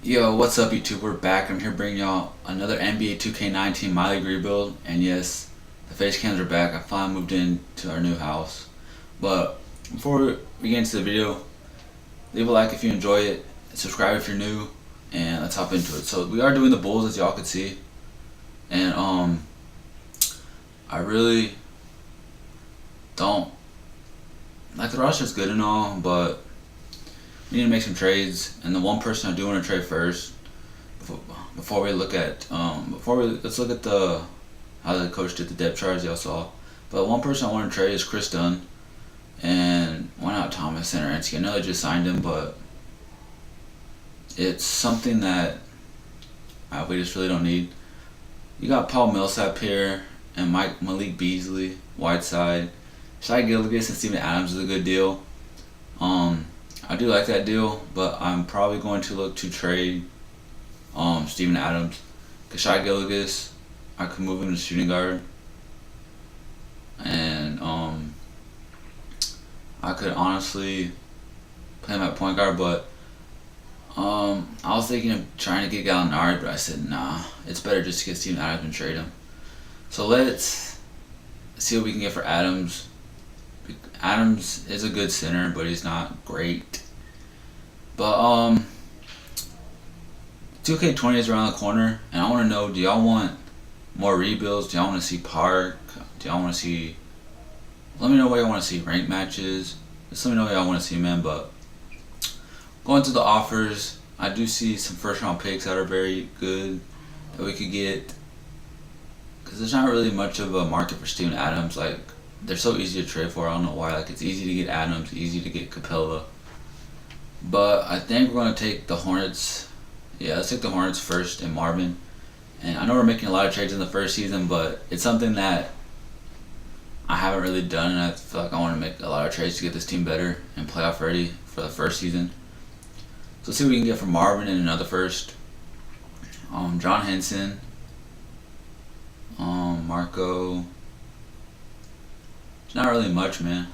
Yo, what's up YouTube? We're back. I'm here bringing y'all another NBA 2K19 My League rebuild. And yes, the face cams are back. I finally moved into our new house. But before we get into the video, leave a like if you enjoy it, subscribe if you're new, and let's hop into it. So we are doing the Bulls, as y'all can see. And I really don't like the roster's good and all, but we need to make some trades, and the one person I do want to trade first, before we look at let's look at the how the coach did the depth charts y'all saw. But one person I want to trade is Chris Dunn, and why not Thomas Satoransky? I know they just signed him, but it's something that we just really don't need. You got Paul Millsap here and Malik Beasley, Whiteside, Shai Gilgeous, and Steven Adams is a good deal. I do like that deal, but I'm probably going to look to trade Steven Adams. Because Shai Gilgeous, I could move him to shooting guard. And I could honestly play him at point guard, but I was thinking of trying to get Gallinari, but I said nah, it's better just to get Steven Adams and trade him. So let's see what we can get for Adams. Adams is a good center, but he's not great. But 2K20 is around the corner, and I want to know: do y'all want more rebuilds? Do y'all want to see Park? Do y'all want to see? Let me know what y'all want to see. Rank matches. Just let me know what y'all want to see, man. But going to the offers, I do see some first round picks that are very good that we could get. Because there's not really much of a market for Steven Adams. Like, they're so easy to trade for. I don't know why. Like, it's easy to get Adams, easy to get Capella. But I think we're going to take the Hornets. Yeah, let's take the Hornets first and Marvin. And I know we're making a lot of trades in the first season, but it's something that I haven't really done, and I feel like I want to make a lot of trades to get this team better and playoff ready for the first season. So let's see what we can get from Marvin in another first. John Henson. Marco. It's not really much, man.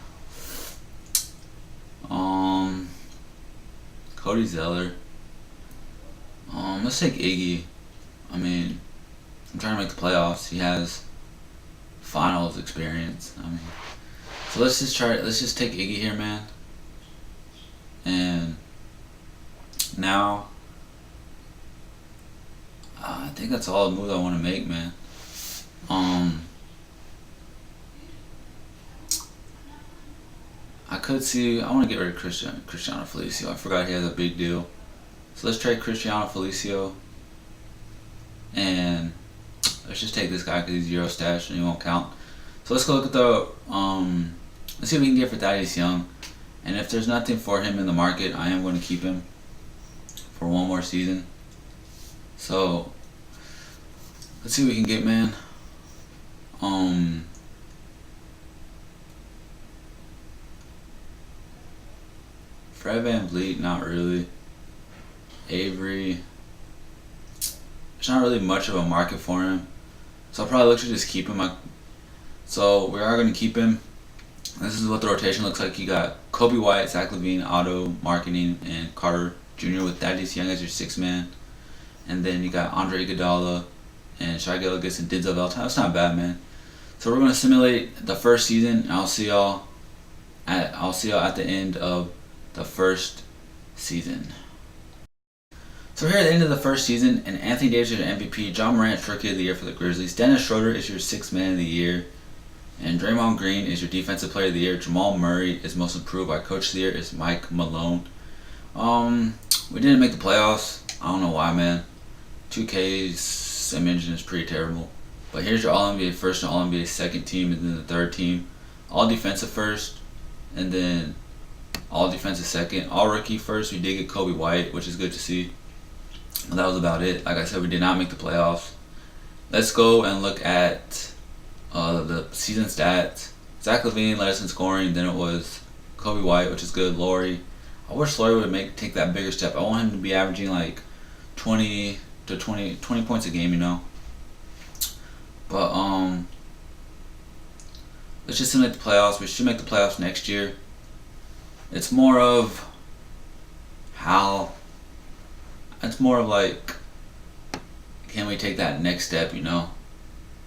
Cody Zeller. Let's take Iggy. I mean, I'm trying to make the playoffs. He has finals experience. I mean, so let's just take Iggy here, man. And now, I think that's all the moves I want to make, man. I could see. I want to get rid of Cristiano Felicio. I forgot he has a big deal. So let's trade Cristiano Felicio, and let's just take this guy because he's Euro stash and he won't count. So let's go look at the let's see what we can get for Thaddeus Young, and if there's nothing for him in the market, I am going to keep him for one more season. So let's see what we can get, man. Fred VanVleet, not really. Avery, there's not really much of a market for him, so I'll probably look to just keep him. So we are going to keep him. This is what the rotation looks like. You got Kobe White, Zach LaVine, Otto, Marketing, and Carter Jr. with Thaddeus Young as your sixth man, and then you got Andre Iguodala and Shai Gilgeous and Denzel Valentine. That's not bad, man. So we're going to simulate the first season, and I'll see y'all at the end of the first season. So we're here at the end of the first season, and Anthony Davis is your MVP, John Morant Rookie of the Year for the Grizzlies, Dennis Schroeder is your sixth man of the year, and Draymond Green is your Defensive Player of the Year. Jamal Murray is Most Improved by Coach of the Year is Mike Malone. We didn't make the playoffs. I don't know why, man. 2K's sim engine is pretty terrible. But here's your All-NBA first and All-NBA second team, and then the third team. All defensive first, and then all defensive second. All rookie first, we did get Kobe White, which is good to see. But that was about it. Like I said, we did not make the playoffs. Let's go and look at the season stats. Zach LaVine led us in scoring. Then it was Kobe White, which is good. Laurie. I wish Laurie would take that bigger step. I want him to be averaging like 20 points a game, you know. But let's just simulate the playoffs. We should make the playoffs next year. It's more of how it's more of like, can we take that next step, you know?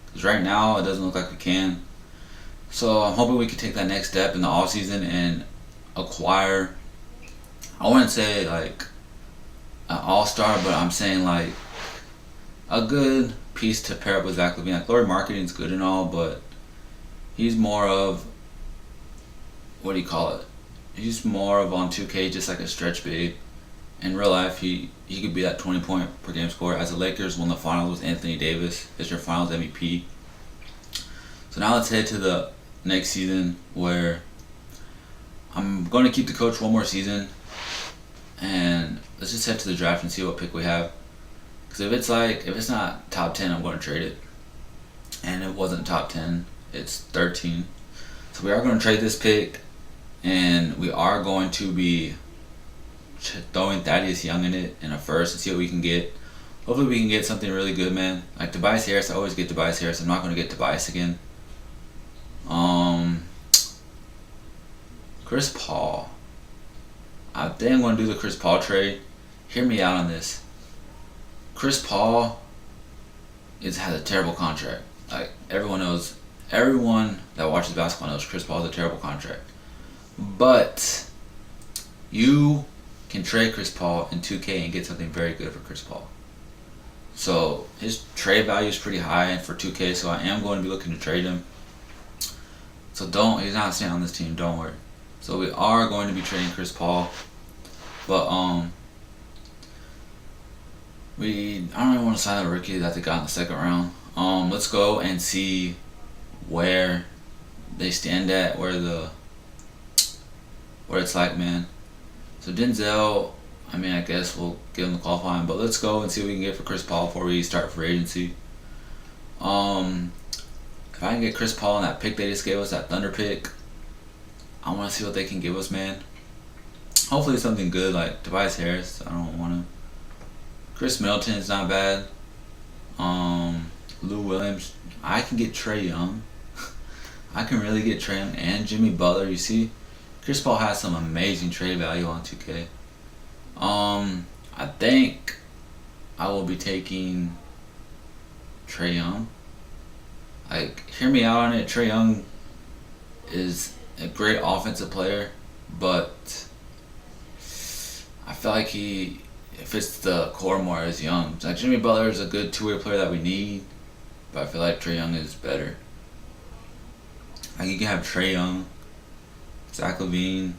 Because right now it doesn't look like we can. So I'm hoping we can take that next step in the off season and acquire, I wouldn't say like an all-star, but I'm saying like a good piece to pair up with Zach LaVine. Like, Lauri Marketing's good and all, but he's more of, what do you call it? He's more of on 2K just like a stretch big. In real life, he could be that 20-point per game scorer. As the Lakers won the finals with Anthony Davis as your finals MVP. So now let's head to the next season, where I'm going to keep the coach one more season, and let's just head to the draft and see what pick we have. Because if it's not top 10, I'm going to trade it. And it wasn't top 10, it's 13. So we are going to trade this pick, and we are going to be throwing Thaddeus Young in it in a first and see what we can get. Hopefully we can get something really good, man. Like Tobias Harris, I always get Tobias Harris. I'm not going to get Tobias again. Chris Paul. I think I'm going to do the Chris Paul trade. Hear me out on this. Chris Paul has a terrible contract. Like, everyone that watches basketball knows Chris Paul has a terrible contract. But you can trade Chris Paul in 2K and get something very good for Chris Paul. So his trade value is pretty high for 2K, so I am going to be looking to trade him. So he's not staying on this team, don't worry. So we are going to be trading Chris Paul. But I don't even want to sign the rookie that they got in the second round. Let's go and see where they stand at, where it's like, man. So Denzel, I guess we'll give him the qualifying, but let's go and see what we can get for Chris Paul before we start free agency. If I can get Chris Paul in that pick they just gave us, that Thunder pick, I want to see what they can give us, man. Hopefully something good like Tobias Harris. I don't want to. Chris Middleton is not bad. Lou Williams. I can get Trae Young. I can really get Trae Young and Jimmy Butler. You see, Chris Paul has some amazing trade value on 2K. I think I will be taking Trae Young. Like, hear me out on it. Trae Young is a great offensive player, but I feel like he fits the core more as Young. Like, Jimmy Butler is a good two-way player that we need, but I feel like Trae Young is better. Like, you can have Trae Young, Zach LaVine,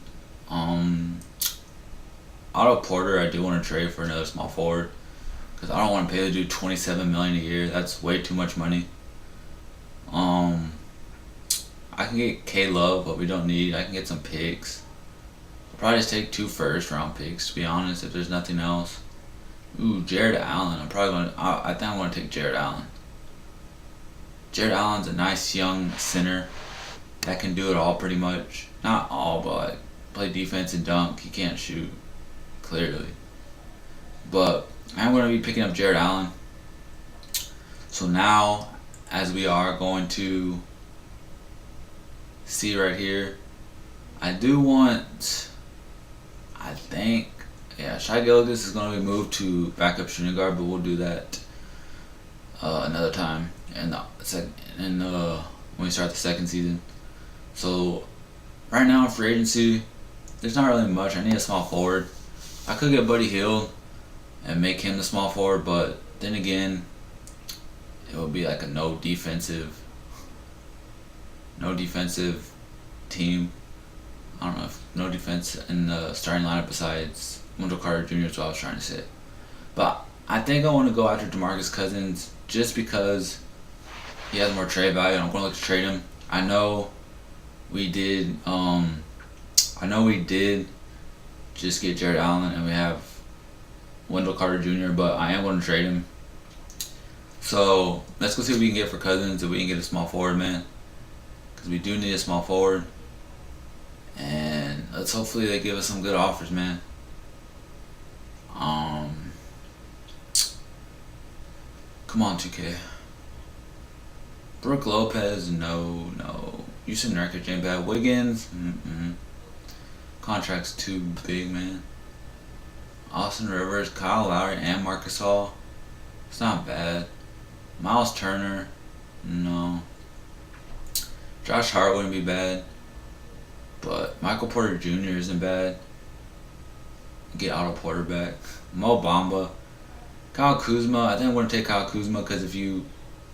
Otto Porter. I do want to trade for another small forward because I don't want to pay the dude $27 million a year. That's way too much money. I can get K Love, but we don't need. I can get some picks. I'll probably just take 2 first-round picks, to be honest, if there's nothing else. Ooh, Jared Allen. I think I'm going to take Jared Allen. Jared Allen's a nice young center that can do it all pretty much. Not all, but like play defense and dunk. He can't shoot, clearly. But I'm going to be picking up Jared Allen. So now, as we are going to see right here, I think, Shai Gilgeous is going to be moved to backup shooting guard, but we'll do that another time when we start the second season. So right now in free agency, there's not really much. I need a small forward. I could get Buddy Hield and make him the small forward, but then again, it would be like a no defensive team. I don't know if no defense in the starting lineup besides Wendell Carter Jr. is what I was trying to say. But I think I want to go after DeMarcus Cousins just because he has more trade value, and I'm going to look to trade him. I know we did just get Jared Allen, and we have Wendell Carter Jr., but I am going to trade him. So let's go see what we can get for Cousins, if we can get a small forward, man. Because we do need a small forward. And let's hopefully they give us some good offers, man. Come on, 2K. Brooke Lopez, no. Houston Record ain't bad. Wiggins, Contract's too big, man. Austin Rivers, Kyle Lowry, and Marcus Hall. It's not bad. Miles Turner, no. Josh Hart wouldn't be bad. But Michael Porter Jr. isn't bad. Get Otto Porter back. Mo Bamba. Kyle Kuzma. I think I wouldn't take Kyle Kuzma because if you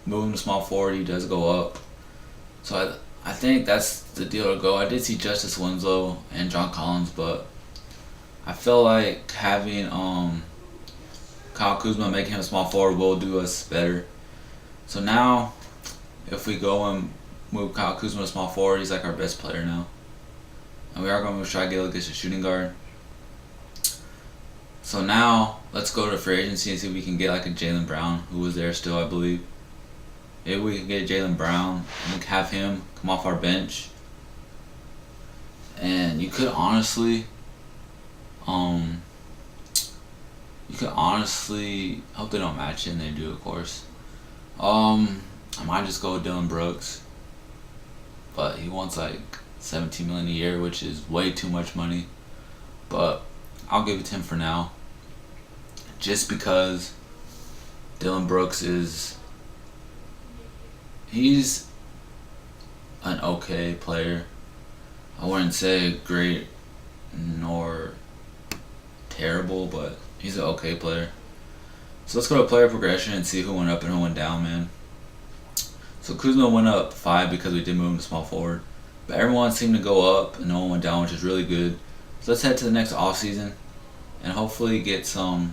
move him to small forward, he does go up. So I think that's the deal to go. I did see Justice Winslow and John Collins, but I feel like having Kyle Kuzma, making him a small forward, will do us better. So now, if we go and move Kyle Kuzma to small forward, he's like our best player now. And we are going to move Shai Gilgeous to shooting guard. So now, let's go to free agency and see if we can get like a Jaylen Brown, who was there still, I believe. Maybe we can get Jaylen Brown and have him come off our bench. And you could honestly, hope they don't match it, and they do, of course. I might just go with Dylan Brooks, but he wants like $17 million a year, which is way too much money. But I'll give it to him for now, just because Dylan Brooks he's an okay player. I wouldn't say great nor terrible, but he's an okay player. So let's go to player progression and see who went up and who went down, man. So Kuzma went up 5 because we did move him to small forward. But everyone seemed to go up and no one went down, which is really good. So let's head to the next offseason and hopefully get a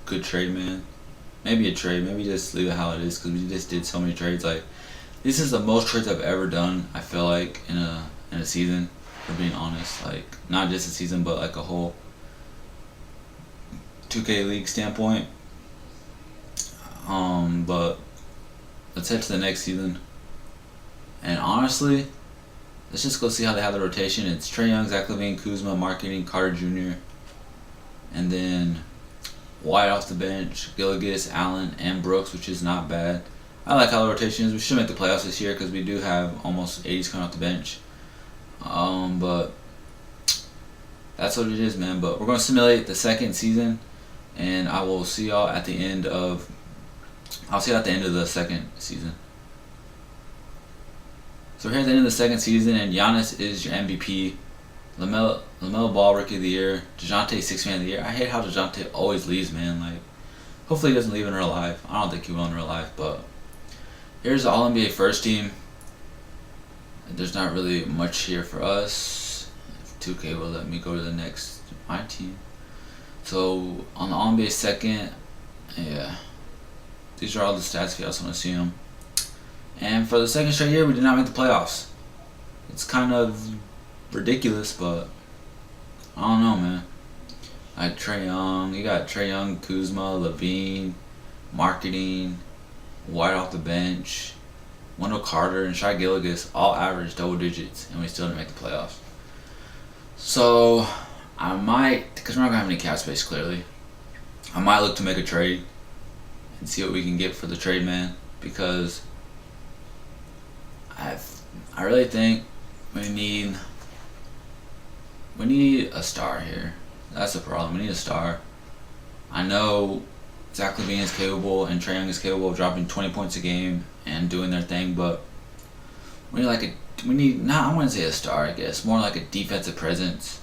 good trade, man. Maybe a trade, maybe just leave it how it is, because we just did so many trades. Like, this is the most trades I've ever done, I feel like, in a season, for being honest. Like, not just a season, but like a whole 2K League standpoint. But let's head to the next season. And honestly, let's just go see how they have the rotation. It's Trae Young, Zach LaVine, Kuzma, Marketing, Carter Jr., and then White off the bench, Gilgeous, Allen, and Brooks, which is not bad. I like how the rotation is. We should make the playoffs this year because we do have almost 80s coming off the bench. But that's what it is, man. But we're going to simulate the second season, and I will see y'all at the end of. I'll see you at the end of the second season. So we're here at the end of the second season, and Giannis is your MVP. LaMelo Ball Rookie of the Year. DeJounte 6th Man of the Year. I hate how DeJounte always leaves, man. Like, hopefully he doesn't leave in real life. I don't think he will in real life, but here's the All-NBA first team. There's not really much here for us. If 2K will let me go to the next, my team. So on the All-NBA second, yeah. These are all the stats if you also want to see them. And for the second straight year, we did not make the playoffs. It's kind of ridiculous, but I don't know, man. Like Trae Young, you got Trae Young, Kuzma, LaVine, Marketing, White off the bench, Wendell Carter, and Shai Gilgeous all averaged double digits, and we still didn't make the playoffs. So I might, because we're not gonna have any cap space clearly, I might look to make a trade and see what we can get for the trade, man, because I really think we need a star here. That's the problem. We need a star. I know Zach LaVine is capable and Trae Young is capable of dropping 20 points a game and doing their thing, but I wouldn't say a star, I guess, more like a defensive presence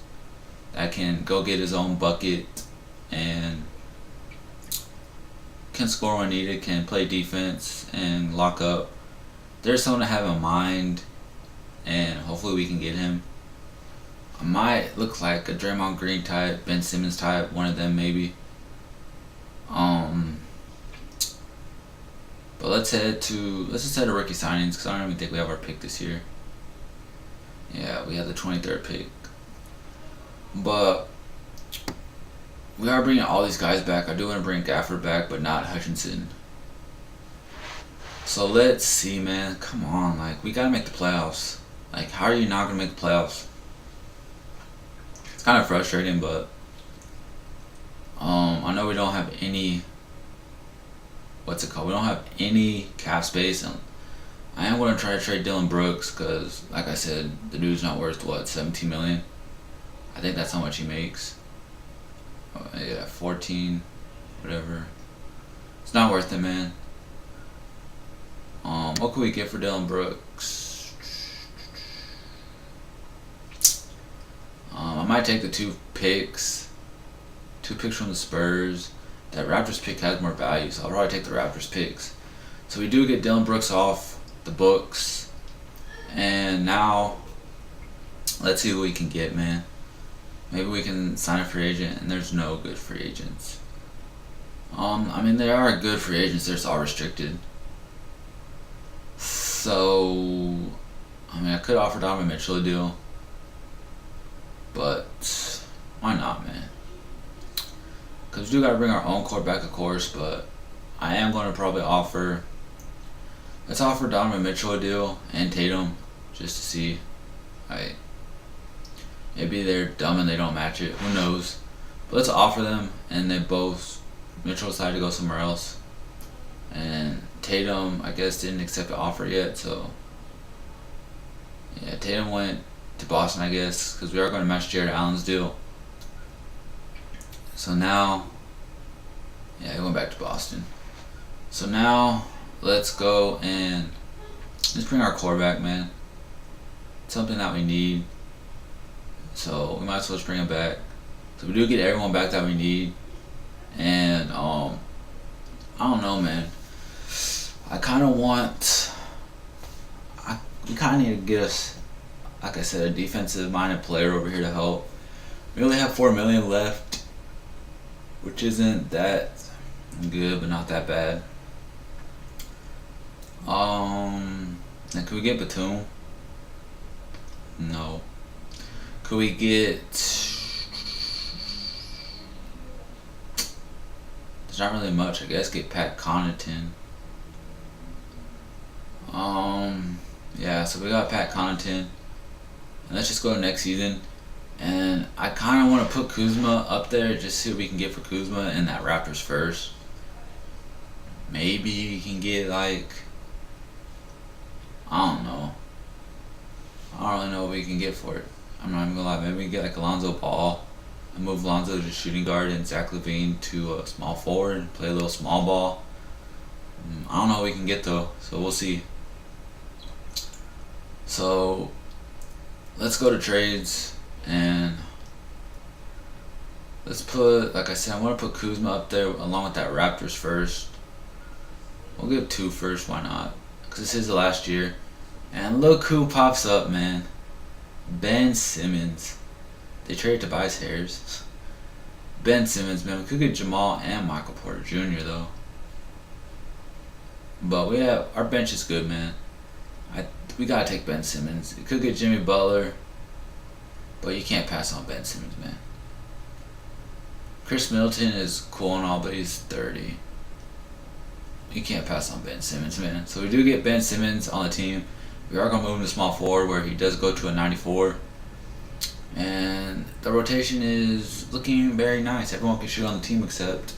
that can go get his own bucket and can score when needed, can play defense and lock up. There's someone to have in mind, and hopefully we can get him. I might look like a Draymond Green type, Ben Simmons type, one of them maybe. But let's just head to rookie signings, because I don't even think we have our pick this year. Yeah, we have the 23rd pick. But we are bringing all these guys back. I do want to bring Gafford back, but not Hutchinson. So let's see, man. Come on, like, we gotta make the playoffs. Like, how are you not gonna make the playoffs? It's kind of frustrating, but I know we don't have any. What's it called? We don't have any cap space, and I am gonna try to trade Dylan Brooks because, like I said, the dude's not worth what, $17 million. I think that's how much he makes. Oh, yeah, 14, whatever. It's not worth it, man. What could we get for Dillon Brooks? I might take the 2 picks. 2 picks from the Spurs. That Raptors pick has more value, so I'll probably take the Raptors picks. So we do get Dillon Brooks off the books. And now, let's see what we can get, man. Maybe we can sign a free agent, and there's no good free agents. I mean, there are good free agents, they're just all restricted. So, I mean, I could offer Donovan Mitchell a deal. But, why not, man? Because we do got to bring our own core back, of course, but I am going to probably offer... Let's offer Donovan Mitchell a deal and Tatum, just to see. Maybe they're dumb and they don't match it. Who knows? But let's offer them, and they both... Mitchell decided to go somewhere else. And Tatum, I guess, didn't accept the offer yet, so... Yeah, Tatum went to Boston, I guess, because we are going to match Jared Allen's deal. So now... Yeah, he went back to Boston. So now, let's go and... Let's bring our core back, man. It's something that we need. So we might as well just bring him back. So we do get everyone back that we need. And I don't know, man. I kind of want... we kind of need to get us, like I said, a defensive-minded player over here to help. We only have $4 million left, which isn't that good, but not that bad. Then could we get Batum? No. Could we get... There's not really much. I guess get Pat Connaughton. Yeah, so we got Pat Connaughton. And let's just go to next season. And I kind of want to put Kuzma up there, just see what we can get for Kuzma in that Raptors first. Maybe we can get like... I don't know. I don't really know what we can get for it. I'm not even gonna lie. Maybe we can get like Alonzo Ball and move Alonzo to shooting guard and Zach LaVine to a small forward and play a little small ball. I don't know what we can get though, so we'll see. So let's go to trades and let's put, like I said, I want to put Kuzma up there along with that Raptors first. We'll give 2 first, why not? Because this is the last year. And look who pops up, man. Ben Simmons. They traded Tobias Harris. Ben Simmons, man. We could get Jamal and Michael Porter Jr. though. But we have, our bench is good, man. We gotta take Ben Simmons. You could get Jimmy Butler, but you can't pass on Ben Simmons, man. Chris Middleton is cool and all, but he's 30. You can't pass on Ben Simmons, man. So we do get Ben Simmons on the team. We are going to move him to small forward where he does go to a 94. And the rotation is looking very nice. Everyone can shoot on the team except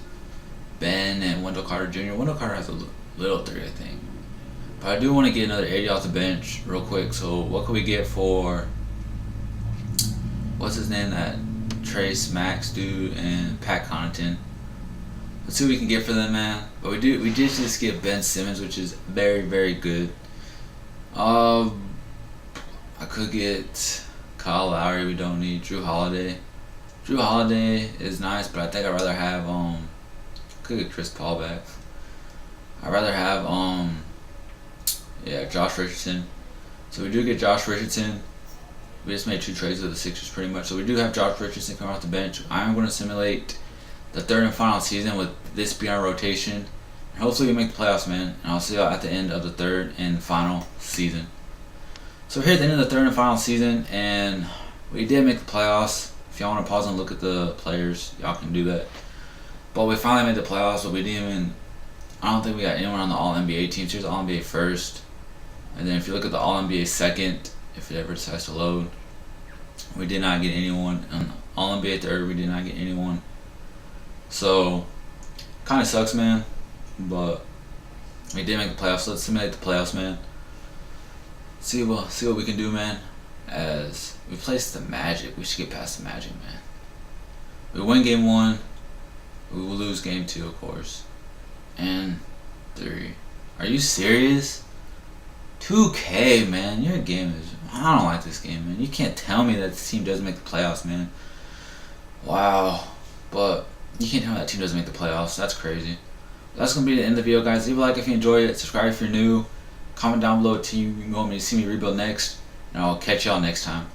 Ben and Wendell Carter Jr. Wendell Carter has a little 3, I think. But I do want to get another 80 off the bench real quick. So what can we get for... What's his name? That Trace Max dude and Pat Connaughton. Let's see what we can get for them, man. But we did just get Ben Simmons, which is very, very good. I could get Kyle Lowry. We don't need Drew Holiday. Drew Holiday is nice, but I think I'd rather have could get Chris Paul back. I'd rather have Josh Richardson. So we do get Josh Richardson. We just made 2 trades with the Sixers pretty much. So we do have Josh Richardson coming off the bench. I'm going to simulate the 3rd and final season with this being our rotation. And hopefully we make the playoffs, man. And I'll see y'all at the end of the 3rd and final season. So we're here at the end of the 3rd and final season, and we did make the playoffs. If y'all want to pause and look at the players, y'all can do that. But we finally made the playoffs, but we didn't even... I don't think we got anyone on the All-NBA team. So here's the All-NBA first. And then if you look at the All-NBA second, if it ever decides to load, we did not get anyone. On All-NBA third, we did not get anyone. So, kind of sucks, man. But we did make the playoffs. So let's simulate the playoffs, man. See what we can do, man. as we place the Magic. We should get past the Magic, man. We win game 1. We will lose game 2, of course. And 3. Are you serious? 2K, man. Your game is... I don't like this game, man. You can't tell me that this team doesn't make the playoffs, man. Wow. But you can't tell me that team doesn't make the playoffs. That's crazy. That's going to be the end of the video, guys. Leave a like if you enjoyed it. Subscribe if you're new. Comment down below if you want me to see me rebuild next. And I'll catch y'all next time.